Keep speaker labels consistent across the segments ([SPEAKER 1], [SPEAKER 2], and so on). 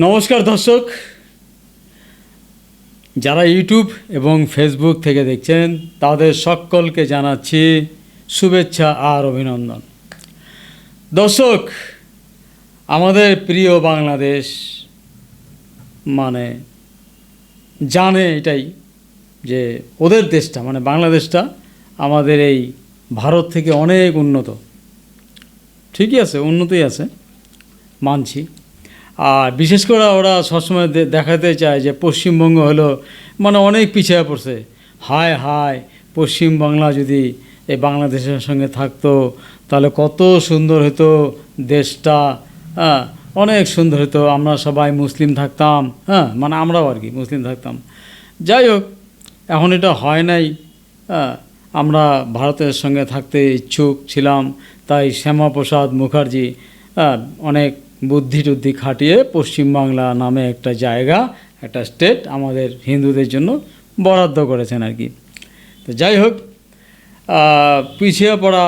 [SPEAKER 1] নমস্কার দর্শক, যারা ইউটিউব এবং ফেসবুক থেকে দেখছেন তাদের সকলকে জানাচ্ছি শুভেচ্ছা আর অভিনন্দন। দর্শক, আমাদের প্রিয় বাংলাদেশ মানে জানে এটাই যে ওদের দেশটা মানে বাংলাদেশটা আমাদের এই ভারত থেকে অনেক উন্নত। ঠিকই আছে, উন্নতই আছে, মানছি। আর বিশেষ করে ওরা সবসময় দেখাতে চায় যে পশ্চিমবঙ্গ হলো মানে অনেক পিছিয়ে পড়ছে। হায় হায়, পশ্চিমবাংলা যদি এই বাংলাদেশের সঙ্গে থাকতো তাহলে কত সুন্দর হতো দেশটা। হ্যাঁ, অনেক সুন্দর হতো, আমরা সবাই মুসলিম থাকতাম। হ্যাঁ, মানে আমরাও আর কি মুসলিম থাকতাম। যাই হোক, এখন এটা হয় নাই। হ্যাঁ, আমরা ভারতের সঙ্গে থাকতে ইচ্ছুক ছিলাম, তাই শ্যামাপ্রসাদ মুখার্জি অনেক বুদ্ধি টুদ্ধি খাটিয়ে পশ্চিমবাংলা নামে একটা জায়গা, একটা স্টেট আমাদের হিন্দুদের জন্য বরাদ্দ করেছেন আর কি। তো যাই হোক, পিছিয়ে পড়া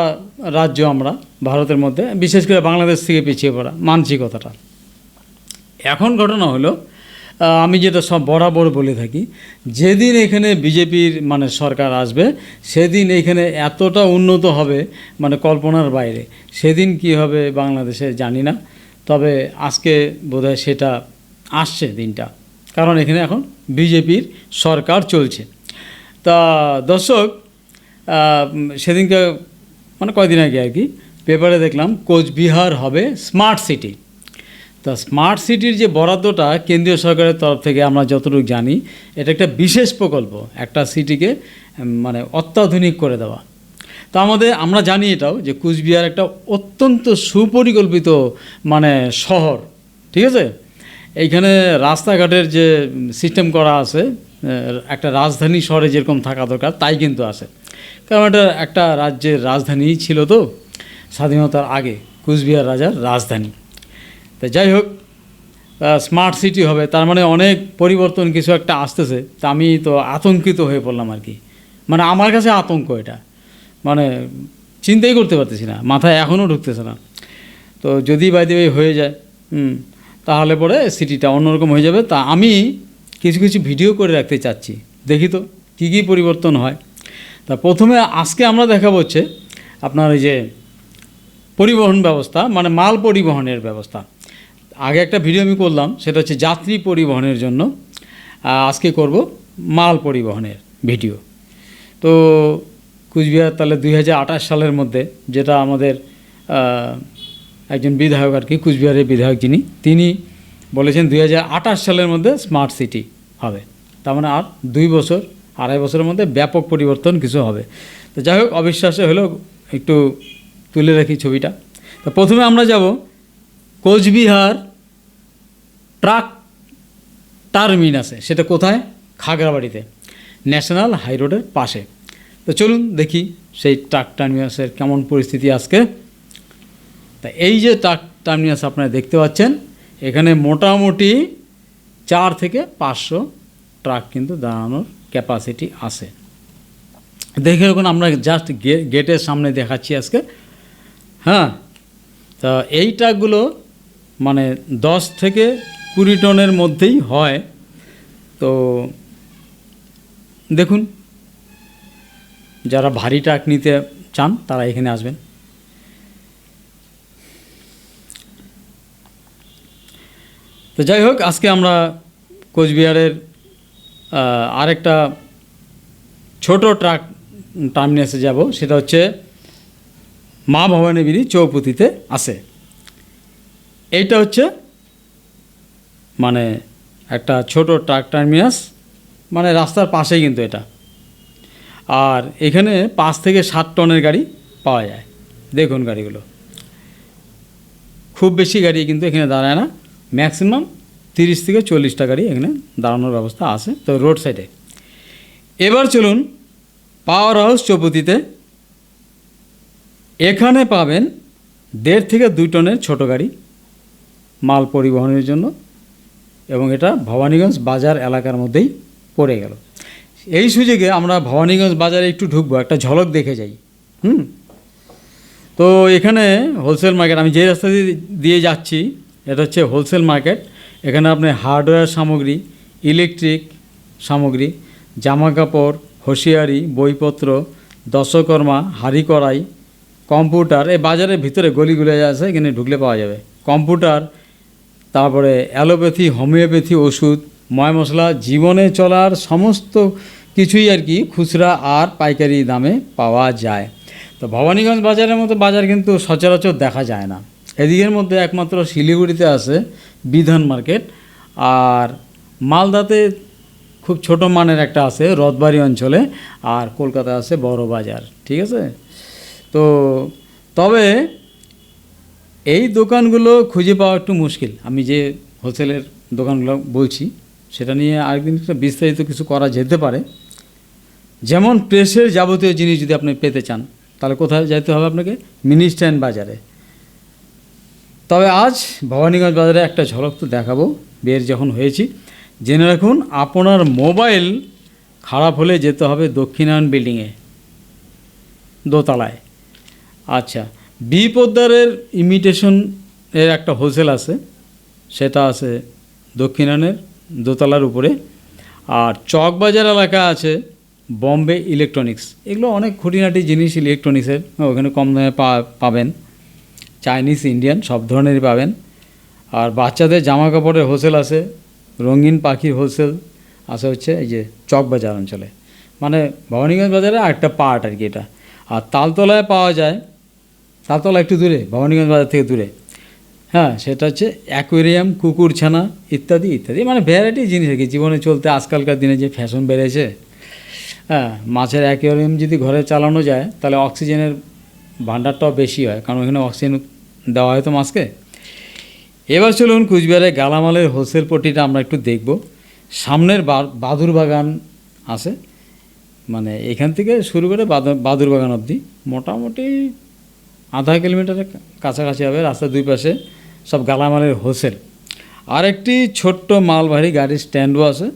[SPEAKER 1] রাজ্য আমরা ভারতের মধ্যে, বিশেষ করে বাংলাদেশ থেকে পিছিয়ে পড়া, মানছি কথাটা। এখন ঘটনা হলো, আমি যেটা সব বরাবর বলে থাকি, যেদিন এখানে বিজেপির মানে সরকার আসবে সেদিন এখানে এতটা উন্নত হবে মানে কল্পনার বাইরে। সেদিন কি হবে বাংলাদেশে জানি না, তবে আজকে বোধহয় সেটা আসছে দিনটা, কারণ এখানে এখন বিজেপির সরকার চলছে। তা দর্শক, সেদিনকে মানে কয়দিন আগে আর কি পেপারে দেখলাম কোচবিহার হবে স্মার্ট সিটি। তা স্মার্ট সিটির যে বরাদ্দটা কেন্দ্রীয় সরকারের তরফ থেকে আমরা যতটুকু জানি, এটা একটা বিশেষ প্রকল্প, একটা সিটিকে মানে অত্যাধুনিক করে দেওয়া। তা আমরা জানি এটাও যে কোচবিহার একটা অত্যন্ত সুপরিকল্পিত মানে শহর। ঠিক আছে, এইখানে রাস্তাঘাটের যে সিস্টেম করা আছে, একটা রাজধানী শহরে যেরকম থাকা দরকার তাই কিন্তু আছে, কারণ এটা একটা রাজ্যের রাজধানী ছিল তো স্বাধীনতার আগে, কোচবিহার রাজার রাজধানী। তো যাই হোক, স্মার্ট সিটি হবে, তার মানে অনেক পরিবর্তন কিছু একটা আসতেছে। তা আমি তো আতঙ্কিত হয়ে পড়লাম আর কি, মানে আমার কাছে আতঙ্ক, এটা মানে চিন্তাই করতে পারতেছি না, মাথায় এখনও ঢুকতেছে না। তো যদি বাইরে হয়ে যায় তাহলে পরে সিটিটা অন্যরকম হয়ে যাবে। তা আমি কিছু কিছু ভিডিও করে রাখতে চাচ্ছি, দেখি তো কী কী পরিবর্তন হয়। তা প্রথমে আজকে আমরা দেখাবো হচ্ছে আপনার এই যে পরিবহন ব্যবস্থা, মানে মাল পরিবহনের ব্যবস্থা। আগে একটা ভিডিও আমি করলাম, সেটা হচ্ছে যাত্রী পরিবহনের জন্য, আজকে করব মাল পরিবহনের ভিডিও। তো কোচবিহার তাহলে 2028 সালের মধ্যে, যেটা আমাদের একজন বিধায়ক আর কি, কোচবিহারের বিধায়ক তিনি বলেছেন 2028 সালের মধ্যে স্মার্ট সিটি হবে। তার মানে আর 2-2.5 বছরের মধ্যে ব্যাপক পরিবর্তন কিছু হবে। তো যাই হোক, অবিশ্বাসে হলেও একটু তুলে রাখি ছবিটা। তো প্রথমে আমরা যাব কোচবিহার ট্রাক টার্মিনাসে। সেটা কোথায়? খাগড়াবাড়িতে, ন্যাশনাল হাই রোডের পাশে। তো চলুন দেখি সেই ট্রাক টার্মিনাসের কেমন পরিস্থিতি আজকে। তা এই যে ট্রাক টার্মিনাস আপনারা দেখতে পাচ্ছেন, এখানে মোটামুটি 400 থেকে 500 ট্রাক কিন্তু দাঁড়ানোর ক্যাপাসিটি আছে। দেখে রাখুন, আমরা জাস্ট গেটের সামনে দেখাচ্ছি আজকে। হ্যাঁ, তা এই ট্রাকগুলো মানে 10 থেকে 20 টনের মধ্যেই হয়। তো দেখুন, যারা ভারী ট্রাক নিতে চান তারা এখানে আসবেন। তো যাই হোক, আজকে আমরা কোচবিহারের আরেকটা ছোট ট্রাক টার্মিনাসে যাব, সেটা হচ্ছে মা ভবানীবিরি চৌপতিতে আছে। এইটা হচ্ছে মানে একটা ছোট ট্রাক টার্মিনাস, মানে রাস্তার পাশেই কিন্তু এটা। আর এখানে 5 থেকে 7 টনের গাড়ি পাওয়া যায়। দেখুন গাড়িগুলো, খুব বেশি গাড়ি কিন্তু এখানে দাঁড়ায় না, ম্যাক্সিমাম 30 থেকে 40টা গাড়ি এখানে দাঁড়ানোর ব্যবস্থা আছে তো রোড সাইডে। এবার চলুন পাওয়ার হাউস চৌপতিতে। এখানে পাবেন 1.5 থেকে 2 টনের ছোট গাড়ি মাল পরিবহনের জন্য, এবং এটা ভবানীগঞ্জ বাজার এলাকার মধ্যেই পড়ে গেল। এই সুযোগে আমরা ভবানীগঞ্জ বাজারে একটু ঢুকবো, একটা ঝলক দেখে যাই। তো এখানে হোলসেল মার্কেট, আমি যে রাস্তা দিয়ে যাচ্ছি এটা হচ্ছে হোলসেল মার্কেট। এখানে আপনি হার্ডওয়্যার সামগ্রী, ইলেকট্রিক সামগ্রী, জামা কাপড়, হোশিয়ারি, বইপত্র, দশকর্মা, হাঁড়ি কড়াই, কম্পিউটার, এই বাজারের ভিতরে গলিগুলো আছে, এখানে ঢুকলে পাওয়া যাবে কম্পিউটার, তারপরে অ্যালোপ্যাথি, হোমিওপ্যাথি ওষুধ, ময় মশলা, জীবনে চলার সমস্ত কিছুই আর কি খুচরা আর পাইকারি দামে পাওয়া যায়। তো ভবানীগঞ্জ বাজারের মতো বাজার কিন্তু সচরাচর দেখা যায় না। এদিকের মধ্যে একমাত্র শিলিগুড়িতে আছে বিধান মার্কেট, আর মালদাতে খুব ছোট মানের একটা আছে রথবাড়ি অঞ্চলে, আর কলকাতা আছে বড় বাজার। ঠিক আছে, তো তবে এই দোকানগুলো খুঁজে পাওয়া একটু মুশকিল। আমি যে হোলসেলের দোকানগুলো বলছি সেটা নিয়ে আরেকদিন একটা বিস্তারিত কিছু করা যেতে পারে। যেমন প্রেসের যাবতীয় জিনিস যদি আপনি পেতে চান তাহলে কোথায় যেতে হবে আপনাকে? মিনি স্ট্যান্ড বাজারে। তবে আজ ভবানীগঞ্জ বাজারে একটা ঝলক তো দেখাবো, বের যখন হয়েছি। জেনে রাখুন, আপনার মোবাইল খারাপ হলে যেতে হবে দক্ষিণায়ন বিল্ডিংয়ে, দোতলায়। আচ্ছা, বি পোদ্দারের ইমিটেশনের একটা হোলসেল আছে, সেটা আছে দক্ষিণায়নের দোতলার উপরে। আর চকবাজার এলাকা আছে বম্বে ইলেকট্রনিক্স। এগুলো অনেক খুঁটিনাটি জিনিস ইলেকট্রনিক্সের, ওখানে কম দামে পাবেন। চাইনিজ, ইন্ডিয়ান সব ধরনেরই পাবেন। আর বাচ্চাদের জামা কাপড়ের হোলসেল আছে, রঙিন পাখির হোলসেল আছে হচ্ছে এই যে চকবাজার অঞ্চলে, মানে ভবানীগঞ্জ বাজারে একটা পার্ট আর কি এটা। আর তালতলায় পাওয়া যায়, তালতলা একটু দূরে, ভবানীগঞ্জ বাজার থেকে দূরে। হ্যাঁ, সেটা হচ্ছে অ্যাকোয়ারিয়াম, কুকুর ছানা ইত্যাদি ইত্যাদি, মানে ভ্যারাইটি জিনিস আর কি। জীবনে চলতে আজকালকার দিনে যে ফ্যাশন বেড়েছে, হ্যাঁ, মাছের অ্যাকোয়ারিয়াম যদি ঘরে চালানো যায় তাহলে অক্সিজেনের ভাণ্ডারটাও বেশি হয়, কারণ ওখানে অক্সিজেন দেওয়া হয় তো মাছকে। এবার চলুন কুচবিহারের গালামালের হোলসেল পট্টিটা আমরা একটু দেখব। সামনের বাদুর বাগান আছে, মানে এখান থেকে শুরু করে বাদুর বাগান অবধি মোটামুটি আধা কিলোমিটারের কাছাকাছি হবে। রাস্তার দুই পাশে সব গালামালের হোলসেল। আর একটি ছোট্ট মালবাহী গাড়ির স্ট্যান্ডও আছে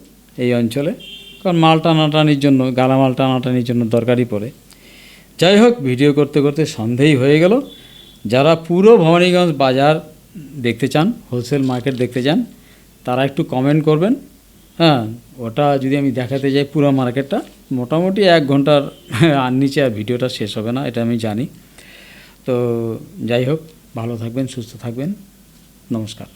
[SPEAKER 1] এই অঞ্চলে, কারণ মাল টানাটানির জন্য, গালামাল টানাটানির জন্য দরকারই পড়ে। যাই হোক, ভিডিও করতে করতে সন্ধেই হয়ে গেল। যারা পুরো ভবানীগঞ্জ বাজার দেখতে চান, হোলসেল মার্কেট দেখতে চান, তারা একটু কমেন্ট করবেন। হ্যাঁ, ওটা যদি আমি দেখাতে যাই পুরো মার্কেটটা, মোটামুটি 1 ঘন্টার আর নিচে আর ভিডিওটা শেষ হবে না, এটা আমি জানি। তো যাই হোক, ভালো থাকবেন, সুস্থ থাকবেন, নমস্কার।